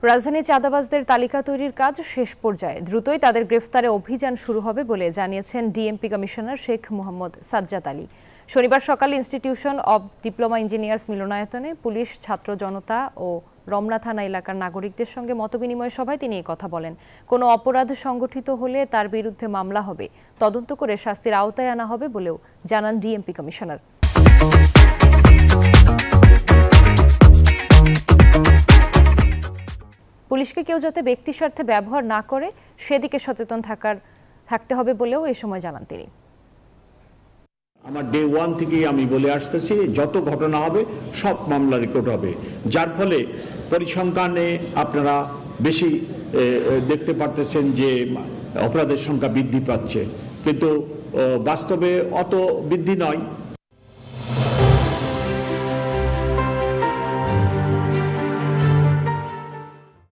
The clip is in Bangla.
রাজধানী চাঁদাবাজদের তালিকা তৈরির কাজ শেষ পর্যায়ে, দ্রুতই তাদের গ্রেফতারে অভিযান শুরু হবে বলে জানিয়েছেন ডিএমপি কমিশনার শেখ মোহাম্মদ সাজ্জাদ আলী। শনিবার সকালে ইনস্টিটিউশন অব ডিপ্লোমা ইঞ্জিনিয়ার্স মিলনায়তনে পুলিশ, ছাত্র জনতা ও রমনা থানা এলাকার নাগরিকদের সঙ্গে মতবিনিময় সভায় তিনি এই কথা বলেন। কোনো অপরাধ সংগঠিত হলে তার বিরুদ্ধে মামলা হবে, তদন্ত করে শাস্তির আওতায় আনা হবে বলেও জানান ডিএমপি কমিশনার। পুলিশকে কেউ যাতে ব্যক্তি স্বার্থে ব্যবহার না করে সেদিকে সচেতন থাকতে হবে বলেও এই সময় জানান তিনি। আমার ডে 1 থেকেই আমি বলে আসতেছি, যত ঘটনা হবে সব মামলা রেকর্ড হবে, যার ফলে পরিসংখ্যানে আপনারা বেশি দেখতে পারতেছেন যে অপরাধের সংখ্যা বৃদ্ধি পাচ্ছে, কিন্তু বাস্তবে অত বৃদ্ধি নয়।